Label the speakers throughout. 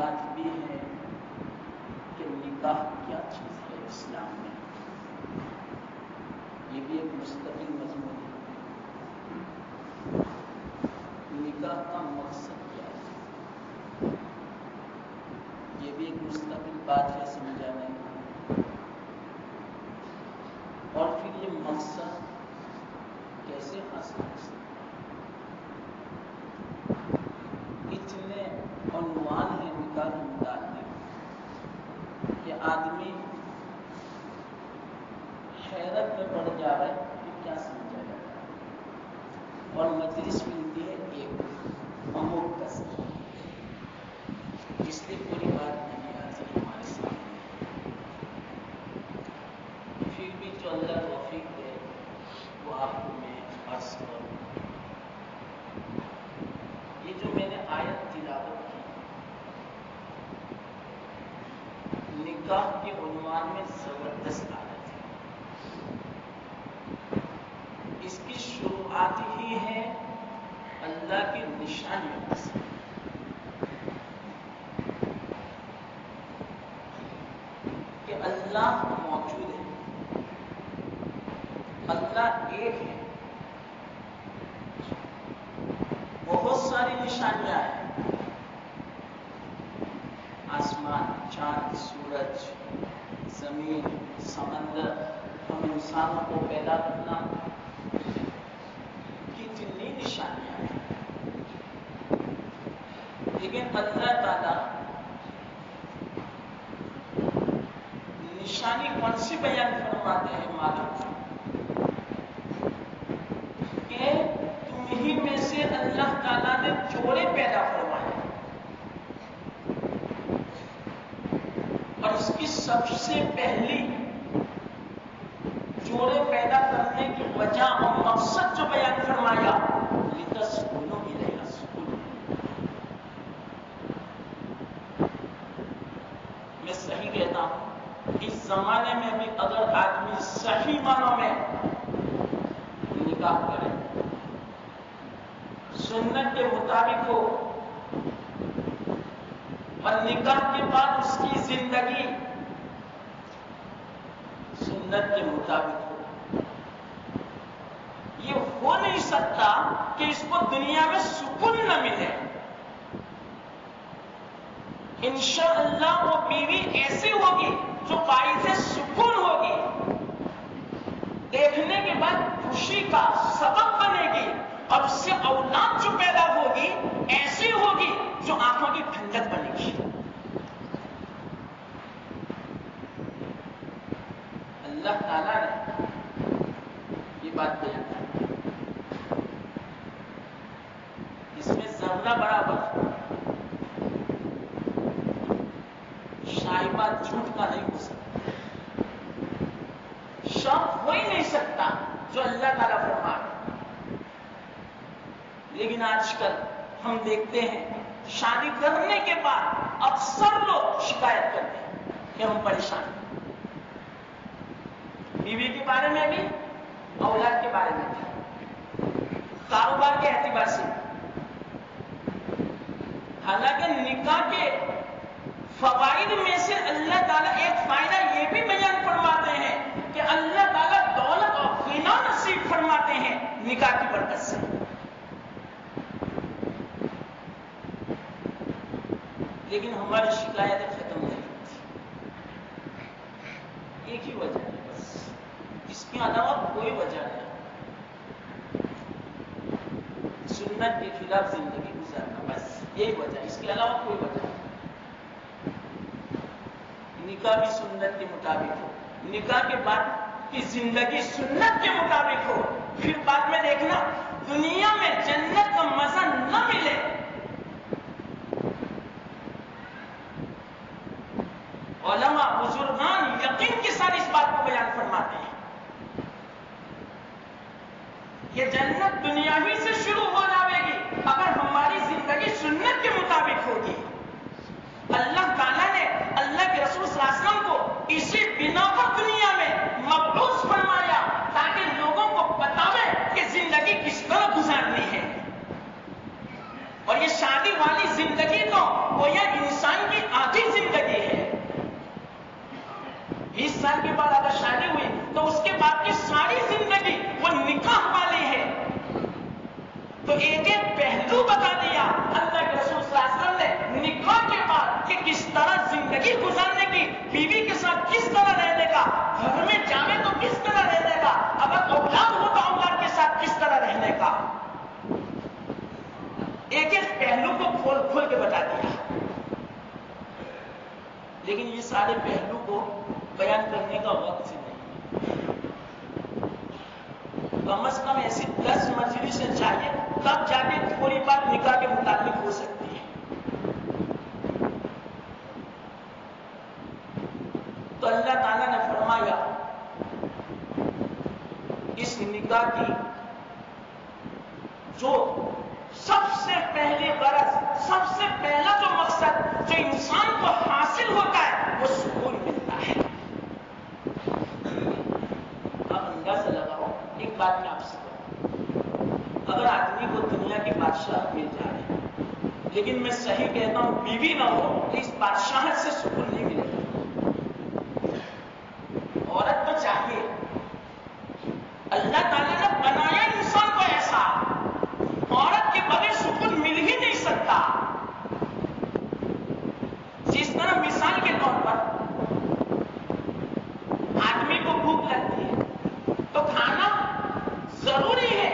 Speaker 1: بات بھی ہے کہ نکاح کیا چیز ہے اسلام میں، یہ بھی ایک مستقل مضمون ہے۔ نکاح کا مقصد کیا ہے، یہ بھی ایک مستقل بات ہے سمجھانے کی۔ اور پھر یہ مقصد کیسے حاصل ہو سکتا ہے؟ اتنے عنوان ہیں نکاح کے متعلق کہ آدمی حیرت میں پڑ جا رہا ہے کہ کیا سمجھا جاتا ہے، اور مجلس ملتی ہے ایک امور کا سمجھ، اس لیے پوری بات نہیں آتی ہمارے سامنے۔ پھر بھی جو اللہ توفیق دے وہ آپ کو میں عرض کروں۔ یہ جو میں نے آیت تلاوت کی نکاح کے عنوان میں زبردست آیت ہے، اس کی شروعات ہی ہے اللہ کی نشانیوں سے۔ کہ اللہ موجود ہے، اللہ ایک ہے، بہت ساری نشانیاں ہیں، آسمان، چاند، سورج، زمین، سمندر، ہم انسانوں کو پیدا کرنا، کتنی نشانیاں ہیں۔ لیکن اللہ تعالیٰ نشانی کون سی بیان فرماتے ہیں معلوم کہ تمہیں میں سے اللہ تعالیٰ نے جوڑے پیدا فرمائے، اور اس کی سب سے پہلی جوڑے پیدا کرنے کی وجہ اور مقصد جو بیان فرمایا لِتَسْكُنُوا إِلَيْهَا سکون۔ میں صحیح کہتا ہوں، اس زمانے میں بھی اگر آدمی صحیح معنوں میں نکاح کرے، سنت کے مطابق ہو، اور نکاح کے بعد اس کی زندگی سنت کے مطابق ہو، یہ ہو نہیں سکتا کہ اس کو دنیا میں سکون نہ ملے۔ انشاءاللہ وہ بیوی ایسی ہوگی جو باعث سکون ہوگی، دیکھنے کے بعد خوشی کا سبب بنے گی، اور اس سے اولاد جو پیدا ہوگی ایسی ہوگی جو آنکھوں کی ٹھنڈک بنے گی۔ اللہ تعالیٰ نے یہ بات بیان کی، اس میں ذرہ برابر شائبہ جھوٹ کا نہیں ہو سکتا، شک ہو ہی نہیں سکتا جو اللہ تعالیٰ فرمائے۔ لیکن آج کل ہم دیکھتے ہیں شادی کرنے کے بعد اکثر لوگ شکایت کرتے ہیں کہ ہم پریشان ہیں، بیوی کے بارے میں بھی، اولاد کے بارے میں بھی، کاروبار کے اعتبار سے۔ حالانکہ نکاح کے فوائد میں سے اللہ تعالیٰ ایک فائدہ یہ بھی بیان فرماتے ہیں کہ اللہ تعالیٰ دولت اور غنا نصیب فرماتے ہیں نکاح کی برکت سے۔ لیکن ہماری شکایتیں ختم نہیں ہوتی، ایک ہی وجہ ہے بس، اس کے علاوہ کوئی وجہ نہیں۔ سنت کے خلاف زندگی گزارنا، بس یہی وجہ ہے، اس کے علاوہ کوئی وجہ نہیں۔ نکاح بھی سنت کے مطابق ہو، نکاح کے بعد کی زندگی سنت کے مطابق ہو، پھر بعد میں دیکھنا دنیا میں جنت کا مزہ نہ ملے۔ علماء بزرگان یقین کے ساتھ اس بات کو بیان فرماتے ہیں، یہ جنت دنیا ہی سے شروع ہو جائے گی اگر ہماری زندگی سنت کے مطابق ہوگی۔ اللہ تعالیٰ نے اللہ کے رسول صلی اللہ علیہ وسلم کو اسی بنا پر دنیا میں مبعوث فرمایا تاکہ لوگوں کو بتاوے کہ زندگی کس طرح گزارنی ہے، اور یہ شادی والی زندگی تو گویا انسان کی آدھی زندگی ہے. 20 سال کے بعد اگر شادی ہوئی تو اس کے بعد کی ساری زندگی وہ نکاح والی ہے. تو ایک ایک پہلو بتا دیا اللہ کے رسول صلی اللہ علیہ وسلم نے نکاح کے بعد کہ کس طرح زندگی گزارنے کی، بیوی کے ساتھ کس طرح رہنے کا، گھر میں جاوے تو کس طرح رہنے کا، اگر اولاد ہو تو اولاد کے ساتھ کس طرح رہنے کا. ایک ایک پہلو کو کھول کھول کے بتا دیا. لیکن یہ سارے پہلو کو بیان کرنے کا وقت ہی نہیں. کم از کم ایسی 10 مجلسیں چاہیے تب جا کے تھوڑی بات نکاح کے متعلق ہو سکتی ہے. تو اللہ تعالیٰ نے فرمایا اس نکاح کی جو سب سے پہلی غرض، سب سے پہلا جو مقصد جو انسان کو حاصل ہوتا ہے وہ سکون ملتا ہے. اب اندازہ لگاؤ، ایک بات میں آپ سے کہوں، اگر آدمی کو دنیا کی بادشاہ مل جائے لیکن میں صحیح کہتا ہوں بیوی نہ ہو تو اس بادشاہت سے سکون نہیں ملے گا. عورت تو چاہیے، اللہ تعالیٰ نے بنایا انسان کو ایسا، عورت کے بغیر سکون مل ہی نہیں سکتا. جس طرح مثال کے طور پر آدمی کو بھوک لگتی ہے تو کھانا ضروری ہے،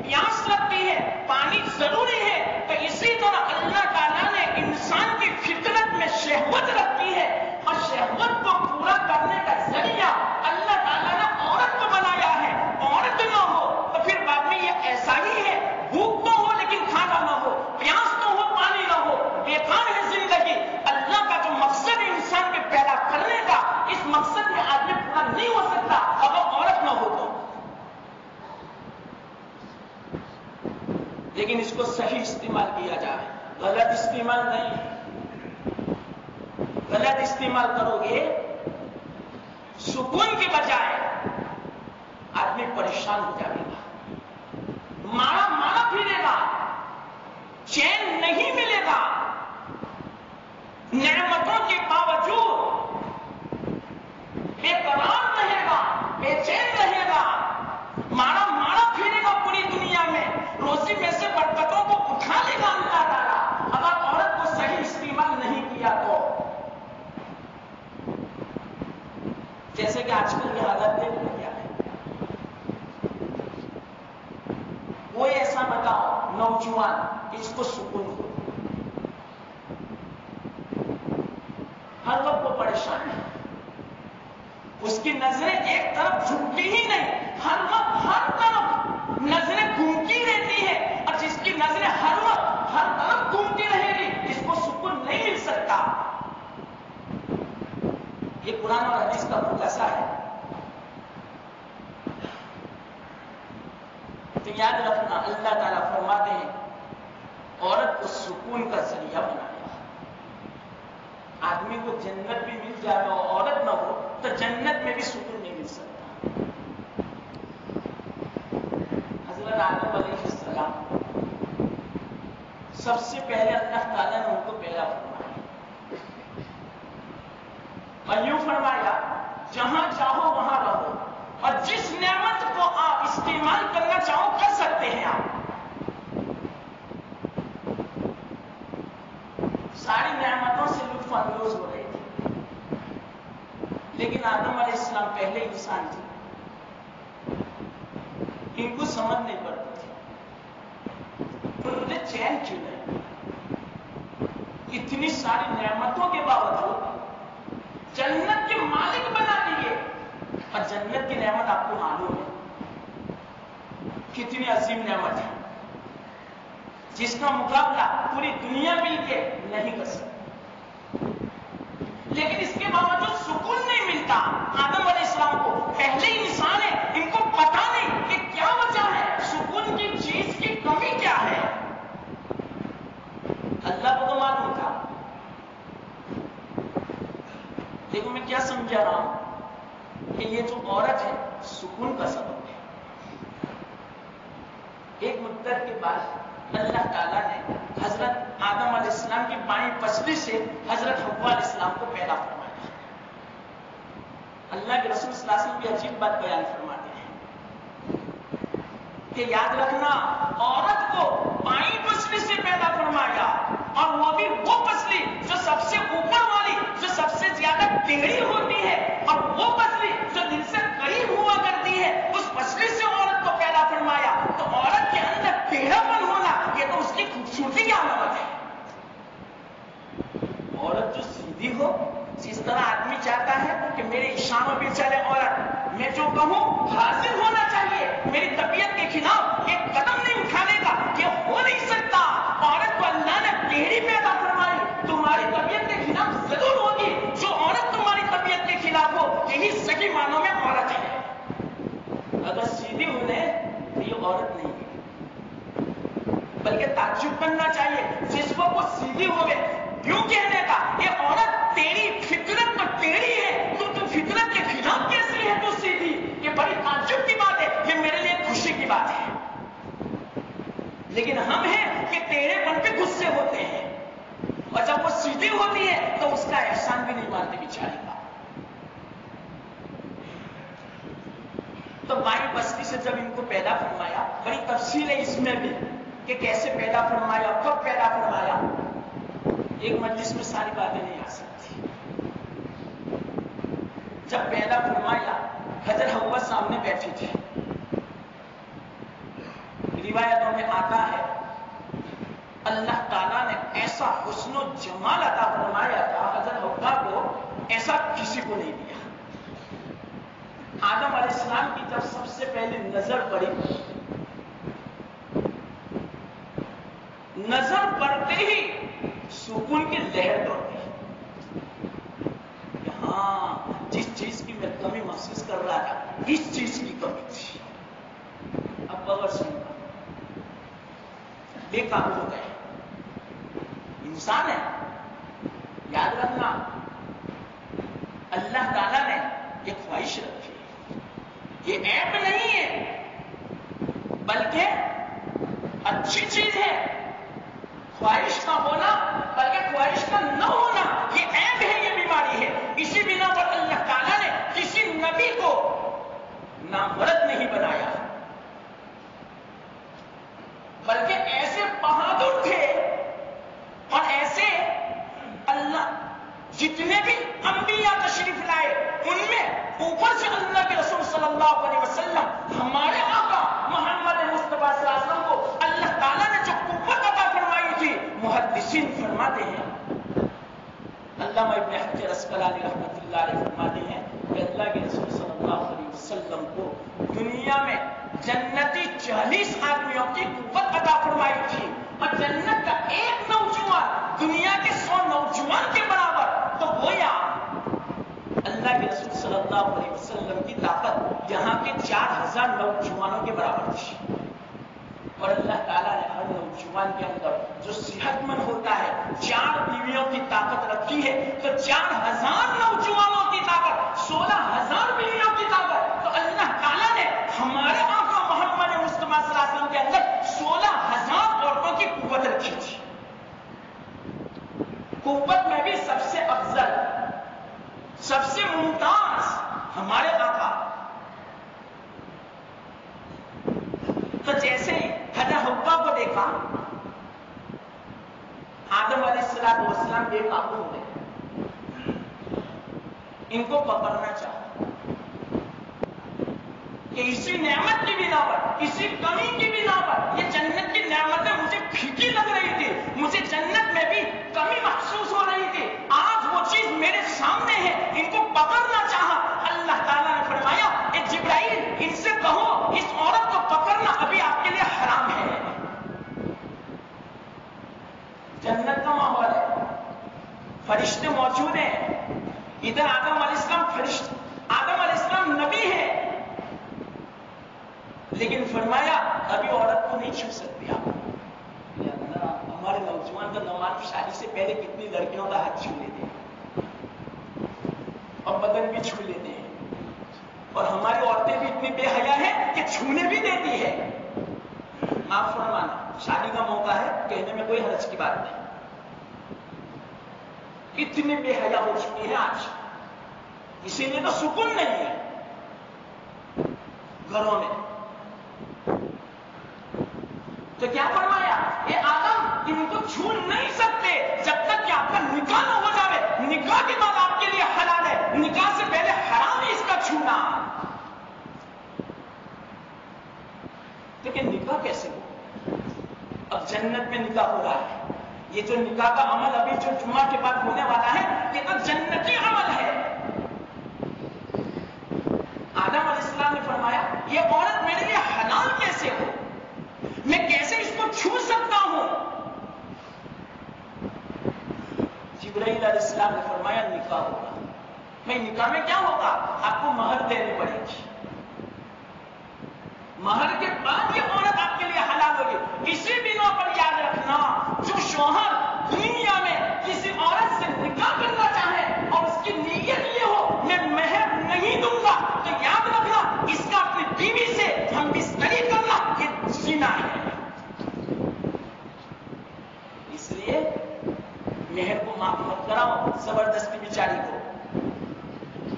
Speaker 1: پیاس لگتی ہے، پانی ضروری ہے. تو اسی طرح اللہ تعالیٰ نے انسان کی فطرت میں شہوت رکھی ہے، اور شہوت کو پورا کرنے کا ذریعہ اللہ تعالیٰ نے عورت کو بنایا ہے. عورت نہ ہو تو پھر بعد میں یہ ایسا ہی ہے، بھوک تو ہو لیکن کھانا نہ ہو، پیاس تو ہو پانی نہ ہو، بیکار ہے زندگی. اللہ کا جو مقصد ہے انسان کے پیدا کرنے کا، اس مقصد میں آدمی پورا نہیں ہو سکتا اگر عورت نہ ہو تو. لیکن اس کو صحیح استعمال کیا جائے، غلط استعمال نہیں. غلط استعمال کرو گے سکون کے بجائے آدمی پریشان ہو جائے گا، مارا مارا پھرے گا، چین نہیں ملے گا. نعمتوں کے باوجود بے قرار رہے گا، بے چین رہے گا، مارا مارا پھرے گا پوری دنیا میں. روزی میں سے برکتوں کو اٹھا لے گا اللہ تعالیٰ اگر عورت کو صحیح استعمال نہیں کیا تو. جیسے کہ آج کل یہ حالت دیکھ لیا ہے، کوئی ایسا بتاؤ نوجوان کہ اس کو سکون ہو، ہر وقت وہ پریشان ہے، اس کی نظریں ایک طرف جھکتی ہی نہیں، ہر وقت ہر طرف نظریں گھومتی رہتی ہے. اور جس کی نظریں ہر وقت ہر طرف گھومتی رہے گی اس کو سکون نہیں مل سکتا. یہ قرآن اور حدیث کا خلاصہ ہے. تو یاد رکھنا اللہ تعالیٰ فرماتے ہیں عورت کو سکون کا ذریعہ بنایا. آدمی کو جنت بھی مل جائے اور عورت نہ ہو تو جنت میں بھی سکون نہیں مل سکتا. حضرت آدم علیہ السلام سب سے پہلے اللہ تعالیٰ نے ان کو پیدا فرمایا اور یوں فرمایا جہاں چاہو وہاں رہو اور جس نعمت کو آپ استعمال کرنا چاہو کر سکتے ہیں. آپ ساری نعمتوں سے لطف اندوز ہو رہے تھے، لیکن آدم علیہ السلام پہلے انسان تھے، ان کو سمجھ نہیں پڑتی تھی انہیں چین کیوں نہیں. اتنی ساری نعمتوں کے باوجود جنت کے مالک بنا دیے. اور جنت کی نعمت آپ کو معلوم ہے کتنی عظیم نعمت ہے جس کا مقابلہ پوری دنیا مل کے نہیں کر سکتی. لیکن اس کے باوجود سکون نہیں ملتا. آدم علیہ السلام کو پہلے انسان ہے، ان کو پتا نہیں کہ کیا وجہ ہے، سکون کی چیز کی کمی کیا ہے. اللہ کو تو معلوم تھا. لیکن میں کیا سمجھا رہا ہوں کہ یہ جو عورت ہے سکون کا سبب ہے. ایک مدت کے بعد اللہ تعالیٰ نے حضرت آدم علیہ السلام کی بائیں پسلی سے حضرت حوا علیہ السلام کو پیدا فرمایا۔ اللہ کے رسول صلی اللہ علیہ وسلم بھی عجیب بات بیان فرماتے ہیں کہ یاد رکھنا، عورت کو بائیں پسلی سے پیدا فرمایا، اور وہ بھی وہ پسلی جو سب سے اوپر والی، جو سب سے زیادہ ٹیڑھی ہوتی ہے، اور وہ پسلی جو دل سے قریب ہوا کرتی ہے، اس پسلی سے عورت کو پیدا فرمایا۔ تو عورت کے اندر ٹیڑھا پن ہونا یہ تو اس کی خوبصورتی کی علامت ہے۔ عورت جو سیدھی ہو، جس طرح آدمی چاہتا ہے کہ میرے اشاروں پہ چلے عورت، میں جو کہوں حاضر ہونا چاہیے، میری طبیعت کے خلاف ایک قدم نہیں اٹھانے کا، یہ ہو نہیں سکتا۔ عورت کو اللہ نے ٹیڑھی پیدا فرمائی، تمہاری طبیعت کے خلاف ضرور ہوگی۔ جو عورت تمہاری طبیعت کے خلاف ہو، یہی صحیح معنوں میں عورت ہے۔ اگر سیدھی ہونے تو یہ عورت نہیں ہے، بلکہ تعجب کرنا چاہیے جس کو وہ سیدھی ہوئے، کیوں کہنے کا یہ عورت تیری فطرت تو ٹیڑھی ہے، تو فطرت کے خلاف کیسی ہے تو سیدھی؟ یہ بڑی تعجب کی بات ہے، یہ میرے لیے خوشی کی بات ہے۔ لیکن ہم ہیں کہ ٹیڑھے پن پہ غصے ہوتے ہیں، اور جب وہ سیدھی ہوتی ہے تو اس کا احسان بھی نہیں مانتے بیچارے کا۔ تو بائیں پسلی سے جب ان کو پیدا فرمایا، بڑی تفصیل ہے اس میں بھی کہ کیسے پیدا فرمایا، کب پیدا فرمایا، ایک مجلس میں ساری باتیں نہیں آ سکتی۔ جب پیدا فرمایا، حضرت حوا سامنے بیٹھی تھی۔ روایتوں میں آتا ہے اللہ تعالیٰ نے ایسا حسن و جمال عطا فرمایا تھا حضرت حوا کو، ایسا کسی کو نہیں دیا۔ آدم علیہ السلام کی جب سب سے پہلے نظر پڑی، نظر پڑتے ہی سکون کی لہر دوڑ گئی کہ ہاں، جس چیز کی میں کمی محسوس کر رہا تھا، اس چیز کی کمی تھی۔ اب بغیر سننا بے قابو ہو گئے۔ انسان ہے، یاد رکھنا، اللہ تعالیٰ نے ایک خواہش رکھی ہے، یہ عیب نہیں ہے بلکہ اچھی چیز ہے۔ خواہش کا ہونا بلکہ خواہش کا نہ ہونا یہ عیب ہے، یہ بیماری ہے۔ اسی بنا پر اللہ تعالیٰ نے کسی نبی کو نامرد نہیں بنایا، بلکہ ایسے بہادر تھے، اور ایسے اللہ جتنے بھی انبیاء تشریف لائے ان میں اوپر سے اللہ کے رسول صلی اللہ علیہ وسلم ہمارے آقا محمد مصطفیٰ صلی اللہ علیہ وسلم کو اللہ تعالیٰ نے جو قوت عطا فرمائی تھی، محدثین فرماتے ہیں، علامہ ابن حجر اسقلانی رحمۃ اللہ علیہ فرماتے ہیں کہ اللہ کے رسول صلی اللہ علیہ وسلم کو دنیا میں جنتی 40 آدمیوں کی قوت عطا فرمائی تھی، اور جنت کا ایک نوجوان دنیا کے 100 نوجوان کے برابر، تو گویا اللہ کے رسول صلی اللہ علیہ وسلم کی طاقت یہاں کے 4000 نوجوانوں کے برابر تھی۔ اور اللہ تعالیٰ نے ہر نوجوان کے اندر جو صحت مند ہوتا ہے 4 بیویوں کی طاقت رکھی ہے، تو 4000 نوجوانوں کی طاقت، 16000 بیویوں کی طاقت، تو اللہ تعالیٰ نے ہمارے آقا محمد مصطفیٰ صلی اللہ علیہ وسلم کے اندر 16000 عورتوں کی قوت رکھی تھی۔ قوت میں بھی سب سے افضل، سب سے ممتاز ہمارے آقا۔ تو جیسے حضرت حوا کو دیکھا، آدم علیہ السلام بے قابو ہو گئے، ان کو پکڑنا چاہا کہ اسی نعمت کی بنا پر، اسی کمی کی بنا پر، یہ جنت کی نعمتیں مجھے پھیکی لگ رہی تھی، مجھے جنت میں بھی کمی محسوس ہو رہی تھی، آج وہ چیز میرے سامنے ہے، ان کو پکڑنا چاہا۔ اللہ تعالیٰ نے فرمایا اے جبرائیل، ان سے کہو اس عورت کو پکڑنا ابھی آپ کے لیے حرام ہے۔ جنت کا ماحول ہے، فرشتے موجود ہیں، ادھر آدم علیہ السلام فرشتے، آدم علیہ السلام نبی ہے، لیکن فرمایا ابھی عورت کو نہیں چھو سکتی آپ۔ ہمارے نوجوان تو نوجوان شادی سے پہلے کتنی لڑکیوں کا ہاتھ چھو لیتے ہیں اور بدن بھی چھو لیتے ہیں، اور ہماری عورتیں بھی اتنی بے حیا ہیں کہ چھونے بھی دیتی ہے۔ معاف فرمانا، شادی کا موقع ہے، کہنے میں کوئی حرج کی بات نہیں. اتنے بے حیا ہو چکی ہے آج، اسی لیے تو سکون نہیں ہے گھروں میں. تو کیا فرمایا، یہ آدم ان کو چھو نہیں سکتے جب تک کہ آپ کا نکاح نہ ہو جاوے. نکاح کے بعد آپ کے لیے حلال ہے، نکاح سے پہلے حرام ہے اس کا چھونا. لیکن نکاح کیسے ہو؟ اب جنت میں نکاح ہو رہا ہے. یہ جو نکاح کا عمل ابھی جو جمعہ کے بعد ہونے والا ہے، یہ تو جنتی عمل ہے. آدم علیہ السلام نے فرمایا یہ عورت میرے لیے حلال کیسے ہو، میں کیسے اس کو چھو سکتا ہوں؟ جبرائیل علیہ السلام نے فرمایا نکاح ہوگا. میں نکاح میں کیا ہوگا؟ آپ کو مہر دینی پڑے گی. مہر کے بعد یہ عورت آپ کے لیے حلال ہوگی. اسی بنا پر یاد رکھنا، جو شوہر دنیا میں کسی عورت سے نکاح کرنا چاہے اور اس کی نیت یہ ہو میں مہر نہیں دوں گا، تو یاد رکھنا اس کا اپنی بیوی سے ہم بستری کرنا یہ زنا ہے. اس لیے مہر کو معاف مت کراؤ زبردستی بیچاری کو.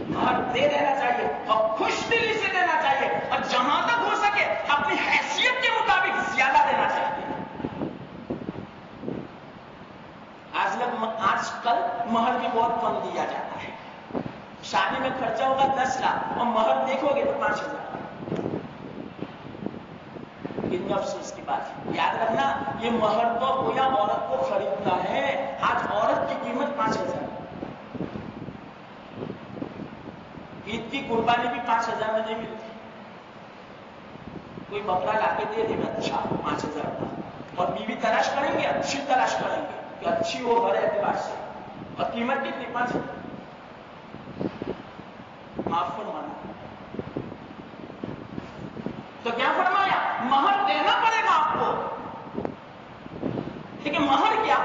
Speaker 1: مہر دے دینا چاہیے اور خوش دلی سے دینا چاہیے، اور جہاں تک ہو سکے اپنی حیثیت کے مطابق زیادہ دینا چاہیے. آج کل مہر بھی بہت کم دیا جاتا ہے. شادی میں خرچہ ہوگا 10 لاکھ اور مہر دیکھو گے تو 5,000. کتنے افسوس کی بات ہے. یاد رکھنا یہ مہر تو گویا عورت کو خریدنا ہے. آج عورت کی قیمت 5,000. عید کی قربانی بھی 5,000 میں نہیں ملتی. کوئی بکرا لا کے دے دے گا اچھا 5,000 کا، اور بیوی تلاش کریں گے، اچھی تلاش کریں گے کہ اچھی ہو ہر اعتبار سے، اور قیمت کتنی 5,000. معاف فرمانا. تو کیا فرمایا مہر دینا پڑے گا آپ کو. لیکن مہر کیا؟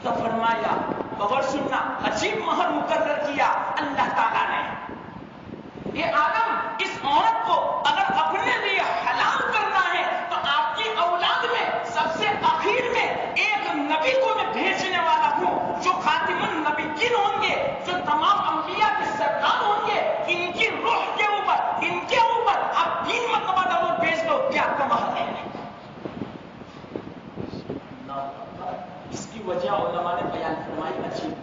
Speaker 1: تو فرمایا غور سننا، عجیب مہر مقرر کیا اللہ تعالیٰ نے. یہ آدم اس عورت کو اگر اپنے لیے حلال کرنا ہے تو آپ کی اولاد میں سب سے اخیر میں ایک نبی کو میں بھیجنے والا ہوں جو خاتم النبیین ہوں گے، جو تمام انبیاء کے سردار ہوں گے. ان کی روح کے اوپر، ان کے اوپر آپ 3 مرتبہ ضرور بھیج دو کیا آپ کا مہر ہے. اس کی وجہ علماء نے بیان فرمائی عجیب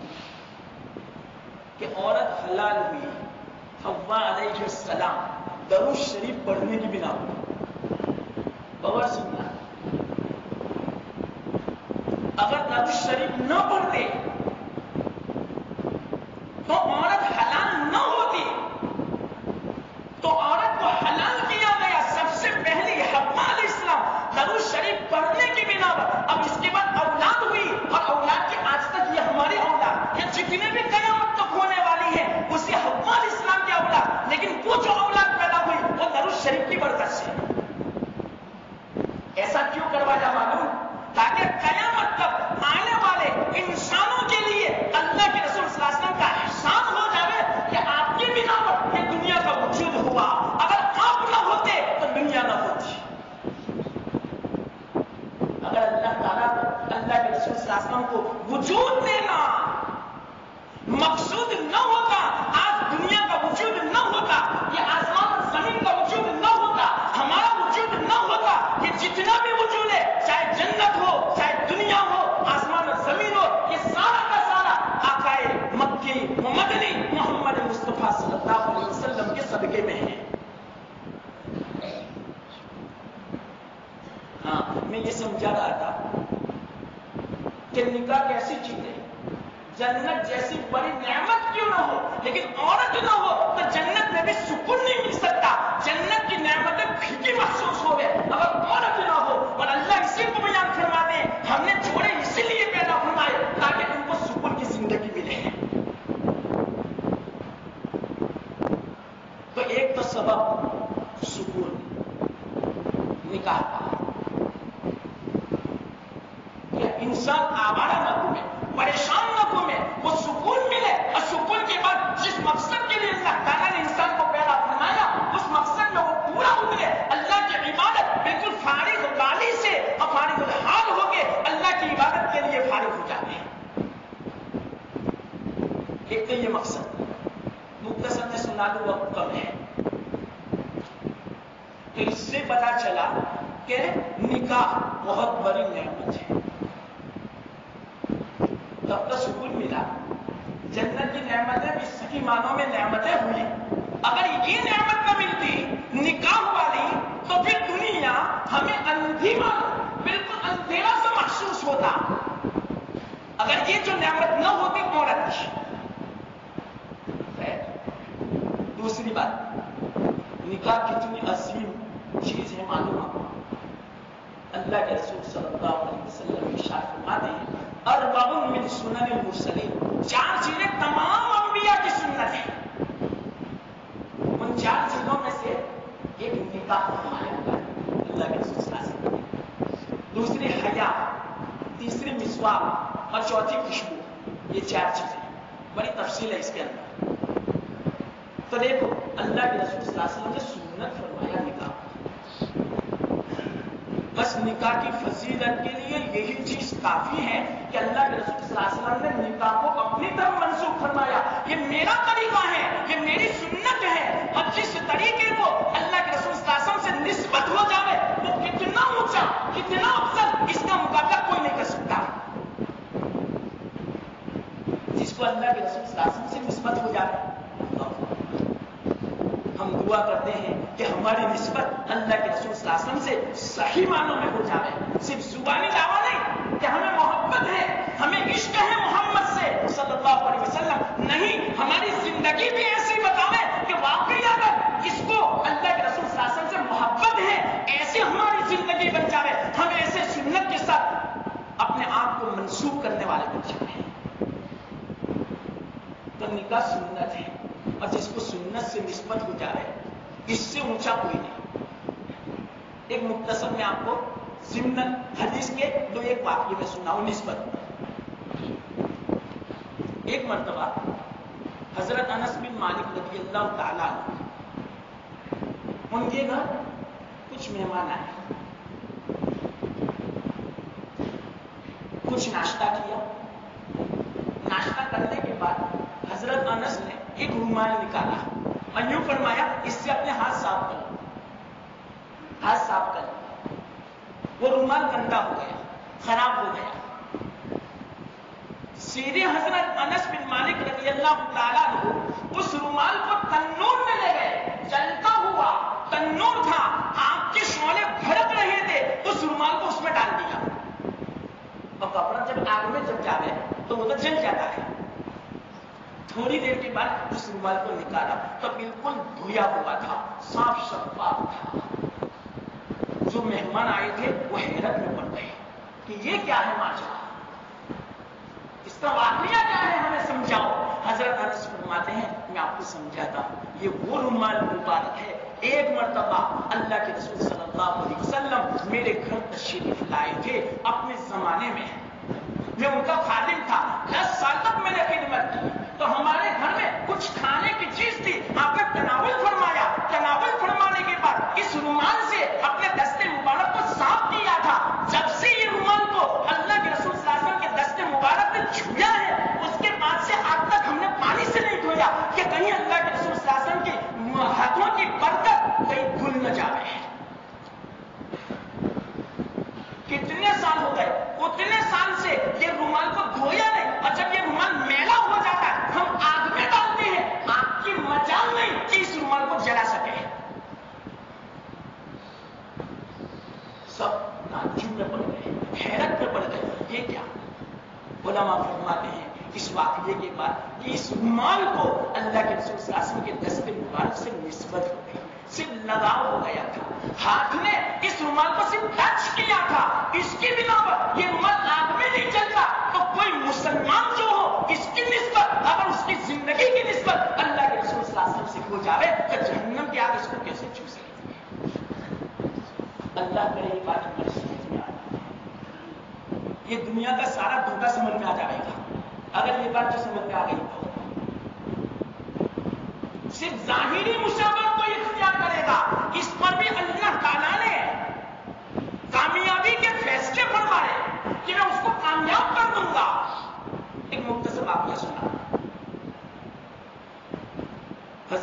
Speaker 1: کہ عورت حلال ہوئی حوا علیہ السلام درود شریف پڑھنے کی بنا پر. غور سننا، اگر درود شریف نہ پڑھتے تو عورت حلال نہ ہوتی. تو عورت کو حلال کیا گیا سب سے پہلے حوا علیہ السلام درود شریف پڑھنے کی بنا پر. اب اس کے بعد اولاد ہوئی، اور اولاد کے آج تک یہ ہماری اولاد، یہ جتنے بھی قیامت تک ہونے والی ہے اسی حوا علیہ السلام کی اولاد. لیکن وہ جو اولاد پیدا ہوئی وہ درود شریف کی برکت سے. ایسا کیوں کروایا معلوم؟ تاکہ قیامت تک آنے والے انسانوں کے لیے اللہ کے رسول صلی اللہ علیہ وسلم کا احسان ہو جائے کہ آپ کی بنا پر یہ دنیا کا وجود ہوا. اگر آپ نہ ہوتے تو دنیا نہ ہوتی. اگر اللہ تعالیٰ کو، اللہ کے رسول صلی اللہ علیہ وسلم کو وجود دینا مقصود نہ ہوتا، آج دنیا کا وجود نہ ہوتا، یہ آسمان اور زمین کا وجود نہ ہوتا، ہمارا وجود نہ ہوتا. یہ جتنا بھی وجود ہے، چاہے جنت ہو، چاہے دنیا ہو، آسمان اور زمین ہو، یہ سارا کا سارا آقائے مکی مدنی محمد مصطفیٰ صلی اللہ علیہ وسلم کے صدقے میں ہے. ہاں، میں یہ سمجھا رہا تھا کہ نکاح کیسی چیز ہے. جنت جیسی بڑی نعمت کیوں نہ ہو، لیکن عورت نہ ہو تو جنت میں بھی سکون نہیں مل سکتا. جنت کی نعمتیں پھیکی محسوس ہو گئے اگر عورت نہ ہو. اور اللہ اسی کو بیان فرماتے ہیں ہم نے جوڑے اسی لیے پیدا فرمائے تاکہ تم کو سکون کی زندگی ملے. تو ایک تو سبب سکون نکاح کا، کہ انسان آوارہ نہ گھومے، پریشان نہ گھومے، وہ سکون ملے. اور سکون کے بعد جس مقصد کے لیے اللہ تعالیٰ نے انسان کو پیدا فرمایا اس مقصد میں وہ پورا اترے. اللہ کی عبادت بالکل فارغ ایک تو یہ مقصد مختصر میں سنا دو، وقت کم ہے. تو اس سے پتا چلا کہ نکاح بہت بڑی نعمت ہے. تب تو سکون ملا. جنت کی نعمتیں بھی صحیح معنوں میں نعمتیں ہوئی. اگر یہ نعمت نہ ملتی نکاح والی تو پھر دنیا ہمیں اندھی معلوم، بالکل اندھیرا سا محسوس ہوتا. اگر یہ جو نعمت نہ ہوتی عورت کی. دوسری بات، نکاح کتنی عظیم چیز ہے معلوم آپ کو. اللہ کے رسول صلی اللہ علیہ وسلم ارشاد فرماتے ہیں اربع من سنن المرسلین، 4 چیزیں تمام انبیاء کی سنت ہے. ان 4 چیزوں میں سے ایک نکاح فرمایا ہوا ہے اللہ کے رسول صلی اللہ علیہ وسلم. دوسری حیا، تیسری مسواک اور چوتھی خوشبو. یہ 4 چیزیں بڑی تفصیل ہے اس کے اندر. تو دیکھو اللہ کے رسول صلی اللہ علیہ وسلم نے سنت فرمایا نکاح. بس نکاح کی فضیلت کے لیے یہی چیز کافی ہے کہ اللہ کے رسول صلی اللہ علیہ وسلم نے نکاح کو اپنی طرف منسوخ فرمایا. یہ میرا طریقہ ہے، یہ میری سنت ہے. اور جس طریقے کو اللہ کے رسول صلی اللہ علیہ وسلم سے نسبت ہو جائے وہ کتنا اونچا، کتنا افضل، اس کا مقابلہ کوئی نہیں کر سکتا. جس کو اللہ کے رسول صلی اللہ علیہ وسلم سے نسبت ہو جائے، ہم دعا کرتے ہیں کہ ہماری نسبت اللہ کے رسول صلی اللہ علیہ وسلم سے صحیح معنوں میں ہو جائے. صرف زبانی دعویٰ نہیں کہ ہمیں محبت ہے، ہمیں عشق ہے محمد سے صلی اللہ علیہ وسلم، نہیں، ہماری زندگی بھی ایسی بتاوے کہ واقعی اگر اس کو اللہ کے رسول صلی اللہ علیہ وسلم سے محبت ہے، ایسی ہماری زندگی بن جائے، ہم ایسے سنت کے ساتھ اپنے آپ کو منسوخ کرنے والے بن جائیں. تو نکاح سنت ہے، اور جس کو سنت سے نسبت ہو جائے اس سے اونچا کوئی نہیں. ایک مختصر میں آپ کو ضمن حدیث کے ایک واقعے میں سناؤں نسبت. ایک مرتبہ حضرت انس بن مالک رضی اللہ تعالیٰ ان کے گھر کچھ مہمان آئے. کچھ ناشتہ کیا. ناشتہ کرنے کے بعد حضرت انس نے ایک رومال نکالا اور یوں فرمایا اس سے اپنے ہاتھ صاف کر لو. ہاتھ صاف کر لو. وہ رومال گندا ہو گیا، خراب ہو گیا. سیدھے حضرت انس بن مالک رضی اللہ تعالیٰ عنہ اس رومال کو تنور میں لے گئے. جلتا ہوا تنور تھا، آگ کے شعلے بھڑک رہے تھے. اس رومال کو اس میں ڈال دیا. اور کپڑا جب آگ میں جب جاوے تو وہ تو جل جاتا ہے. تھوڑی دیر کے بعد اس رومال کو نکالا تو بالکل دھویا ہوا تھا، صاف شفاف تھا. جو مہمان آئے تھے وہ حیرت میں پڑ گئے کہ یہ کیا ہے ماجرا، اس کا واقعہ کیا ہے، ہمیں سمجھاؤ. حضرت انس فرماتے ہیں میں آپ کو سمجھاتا ہوں. یہ وہ رومال مبارک ہے، ایک مرتبہ اللہ کے رسول صلی اللہ علیہ وسلم میرے گھر تشریف لائے تھے اپنے زمانے میں. میں ان کا خادم تھا، 10 سال تک میں نے خدمت کی. تو ہمارے گھر میں کچھ کھانے کی چیز تھی، آپ نے تناول فرمایا. تناول فرمانے کے بعد اس رومال سے اپنے دستے مبارک کو صاف کیا تھا. جب سے یہ رومال کو اللہ کے رسول صلی اللہ علیہ وسلم کے دستے مبارک نے چھویا ہے اس کے بعد سے آج تک ہم نے پانی سے نہیں دھویا کہ کہیں اللہ کے رسول صلی اللہ علیہ وسلم کی ہاتھوں کی برکت کہیں دھل نہ جائے. کتنے سال ہو گئے، اتنے سال سے یہ رومال کو دھویا نہیں. اور جب یہ رومال میلا ہو جاتا ہے ہم آگ میں ڈالتے ہیں. آگ کی مجال نہیں کہ اس رومال کو جلا سکے. سب تعجب میں پڑ گئے، حیرت میں پڑ گئے. یہ کیا؟ علماء فرماتے ہیں اس واقعے کے بعد کہ اس رومال کو اللہ کے رسول صلی اللہ علیہ وسلم کے دستے مبارک سے نسبت ہو گئی، صرف لگاؤ ہو گیا تھا. ہاتھ نے اس رومال کو صرف ٹچ کیا تھا. اس کی بنا پر یہ رومال آگ میں نہیں جلتا. تو کوئی مسلمان جو ہو اس کی نسبت، اگر اس کی زندگی کی نسبت اللہ کے رسول صلی اللہ علیہ وسلم سے ہو جائے تو جہنم کی آگ اس کو کیسے چھو سکتی ہے؟ اللہ کرے یہ بات ہماری سمجھ میں آ جائے. یہ دنیا کا سارا دھوکہ سمجھ میں آ جائے گا اگر یہ بات جو سمجھ میں آ گئی تو. صرف ظاہری مشابہت کو اختیار کرے گا، اس پر بھی اللہ تعالیٰ نے کامیابی کے فیصلے فرمائے کہ میں اس کو کامیاب کر دوں گا. ایک مختصر واقعہ سنا.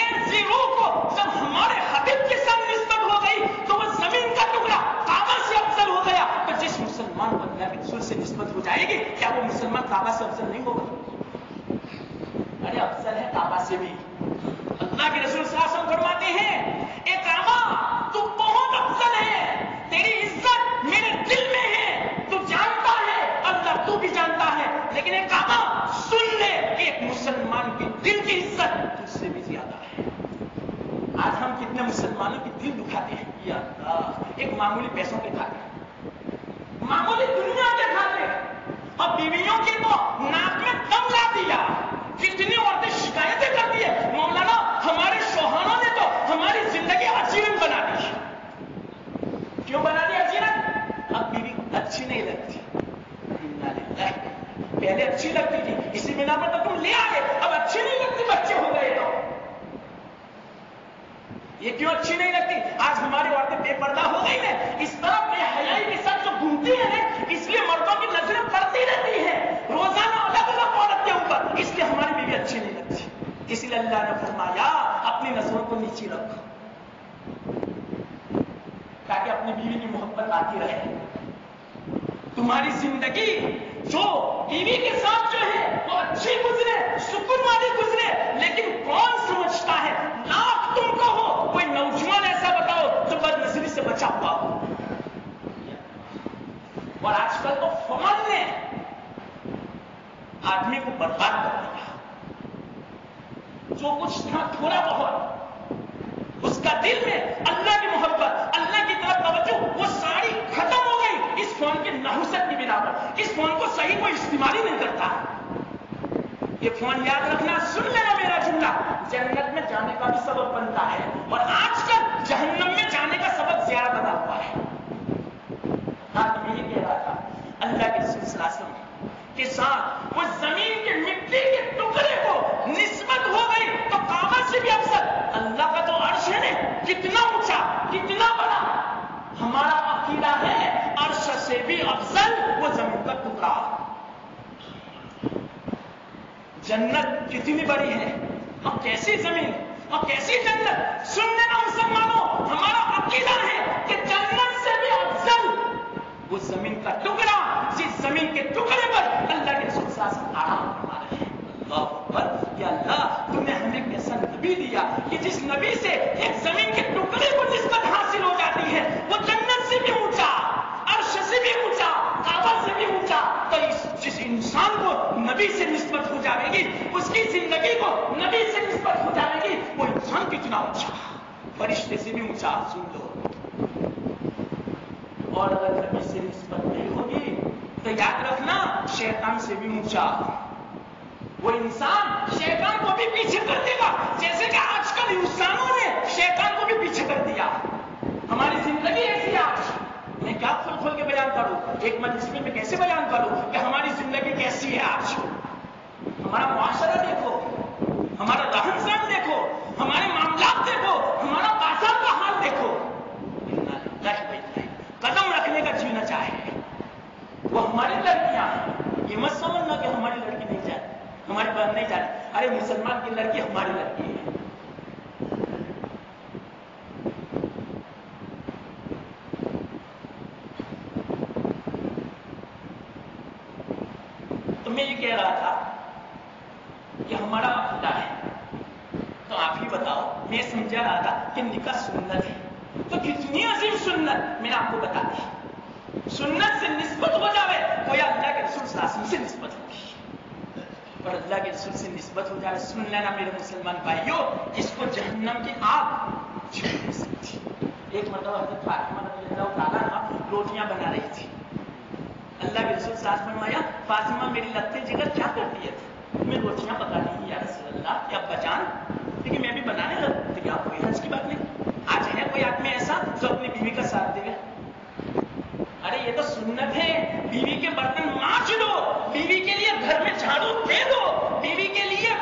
Speaker 1: ایسی روح کو جب ہمارے حبیب کے ساتھ نسبت ہو گئی تو وہ زمین کا ٹکڑا کعبہ سے افضل ہو گیا. تو جس مسلمان کو اللہ کے رسول سے نسبت ہو جائے گی کیا وہ مسلمان کعبہ سے افضل نہیں ہوگا؟ ارے افضل ہے کعبہ سے بھی. اللہ کے رسول صلی اللہ علیہ وسلم فرماتے ہیں اے کعبہ تو بہت افضل ہے, تیری عزت میرے دل میں ہے, تو جانتا ہے اللہ تو بھی جانتا ہے, لیکن اے کعبہ سن لے کہ ایک مسلمان کے دل کی عزت تجھ سے بھی زیادہ ہے. آج ہم کتنے مسلمانوں کی دل دکھاتے ہیں یا اللہ, ایک معمولی پیسوں کے کھاتے, معمولی دنیا کے کھاتے, اور بیویوں کی تو ناک میں دم لا دیا. کتنی عورتیں شکایتیں کرتی ہے مولانا ہمارے شوہروں نے تو ہماری زندگی اجیرن بنا دی. کیوں بنا دی اجیرن؟ اب بیوی اچھی نہیں لگتی. پہلے اچھی لگتی تھی, اسی بنا پر تو تم لے آگے, اب اچھی نہیں لگتی, بچے ہو گئے تو. یہ کیوں اچھی نہیں لگتی؟ آج ہماری عورتیں بے پردہ ہو گئی ہیں, اس طرح بے حیائی کے ساتھ جو گھومتی ہیں نا, اس لیے مردوں کی نظریں پڑتی رہتی ہیں روزانہ الگ الگ عورت کے اوپر, اس لیے ہماری بیوی اچھی نہیں لگتی. اس لیے اللہ نے فرمایا اپنی نظروں کو نیچی رکھو تاکہ اپنی بیوی کی محبت آتی رہے. تمہاری زندگی جو بیوی کے ساتھ جو ہے وہ اچھی گزرے, سکون والی گزرے, لیکن کون سمجھتا ہے لاکھ تم کو ہو کوئی نوجوان ایسا بتاؤ جو بد نظری سے بچا ہوا ہو. اور آج کل تو فون نے آدمی کو برباد کر دیا. جو کچھ تھا تھوڑا بہت اس کا دل میں اللہ کی محبت, اللہ کی طرف توجہ, وہ ساری ختم ہو گئی اس فون کی نحوست کی بنا پر. اس فون کو صحیح کوئی استعمال ہی نہیں کرتا. یہ فون یاد رکھنا, سن لینا میرا جملہ, جنت میں جانے کا بھی سبب بنتا ہے اور آج کل جہنم میں جانے کا سبب زیادہ بنا ہوا ہے. آج میں یہ کہہ رہا تھا اللہ کے رسول صلی اللہ علیہ وسلم کے ساتھ وہ زمین کے مٹی کے ٹکڑے کو نسبت ہو گئی تو کعبہ سے بھی افضل. اللہ کا تو عرش ہے نا, کتنا اونچا, کتنا بڑا. ہمارا عقیدہ ہے عرش سے بھی افضل وہ زمین کا ٹکڑا. جنت کتنی بڑی ہے اور کیسی زمین اور کیسی جنت. سننے نا مسلمانوں, ہمارا عقیدہ ہے کہ جنت سے بھی افضل وہ زمین کا ٹکڑا جس زمین کے ٹکڑے پر اللہ کے رسول صلی اللہ علیہ وسلم آرام فرما رہے ہیں. اللہ اکبر. یا اللہ تم نے ہمیں کیسا نبی دیا کہ جس نبی سے ایک زمین کے ٹکڑے کو نسبت حاصل ہو جاتی ہے, وہ جنت سے بھی اونچا, عرش سے بھی اونچا, کعبہ سے بھی اونچا. تو جس انسان کو نبی سے نسبت ہو جائے گی, اس کی زندگی کو نبی سے نسبت ہو جائے گی, وہ انسان کتنا اونچا, فرشتے سے بھی اونچا. سن لو, اور اگر نبی سے نسبت نہیں ہوگی تو یاد رکھنا شیطان سے بھی اونچا. وہ انسان شیطان کو بھی پیچھے کر دے گا, جیسے کہ آج کل انسانوں نے شیطان کو بھی پیچھے کر دیا. ہماری زندگی ایسی ہے. آج میں کیا کھول کھول کے بیان کروں, ایک مجلس میں کیسے بیان کروں کہ ہماری زندگی کیسی ہے. آج ہمارا معاشرہ دیکھو, ہمارا رہن سہن دیکھو, ہمارے معاملات دیکھو, ہمارا بازار کا حال دیکھو. قدم رکھنے کا جینا چاہے وہ ہماری لڑکیاں ہیں. یہ مت سمجھنا کہ ہماری لڑکی نہیں جاتی, ہماری بہن نہیں جاتی. ارے مسلمان کی لڑکی ہماری لڑکی ہے. تو میں یہ کہہ رہا تھا کہ ہمارا عقیدہ ہے, تو آپ ہی بتاؤ. میں سمجھا رہا تھا کہ نکاح سنت ہے, تو کتنی عظیم سنت میں نے آپ کو بتا دی. سنت سے نسبت ہو جاوے کوئی اللہ کے رسول صلی اللہ علیہ وسلم سے نسبت ہوگی, اور اللہ کے رسول سے نسبت ہو جائے, سن لینا میرے مسلمان بھائیوں, اس کو جہنم کی آگ چھو نہیں سکتی. ایک مرتبہ حضرت فاطمہ رضی اللہ تعالیٰ عنہا روٹیاں بنا رہی تھی. اللہ کے رسول صلی اللہ علیہ وسلم فرمایا فاطمہ میری لگتے جگر کیا کرتی ہے؟ میں روٹیاں پکا رہی ہوں یا رسول اللہ, یا ابا جان لیکن میں بھی بنانے لگوں. تو کیا کوئی حرج کی بات نہیں. آج ہے کوئی آدمی ایسا جو اپنی بیوی کا ساتھ دے گا؟ ارے یہ تو سنت ہے. بیوی کے برتن مانج دو, بیوی کے لیے گھر میں جھاڑو دے دو, بیوی کے لیے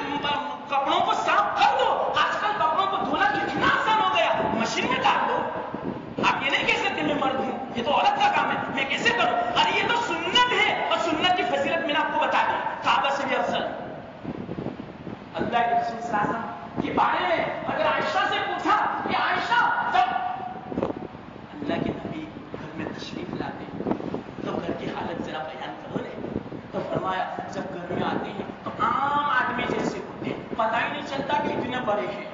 Speaker 1: کپڑوں کو صاف کر دو. آج کل کپڑوں کو دھونا کتنا آسان ہو گیا, مشین میں ڈال دو. آپ یہ نہیں کہہ سکتے میں مرد ہوں, یہ تو عورت کا کام ہے, میں کیسے کروں. ارے یہ تو سنت ہے, اور سنت کی فضیلت میں نے آپ کو بتا دی. کعبہ سے بھی افضل اللہ کے رسول صلی اللہ علیہ وسلم کے بارے میں اور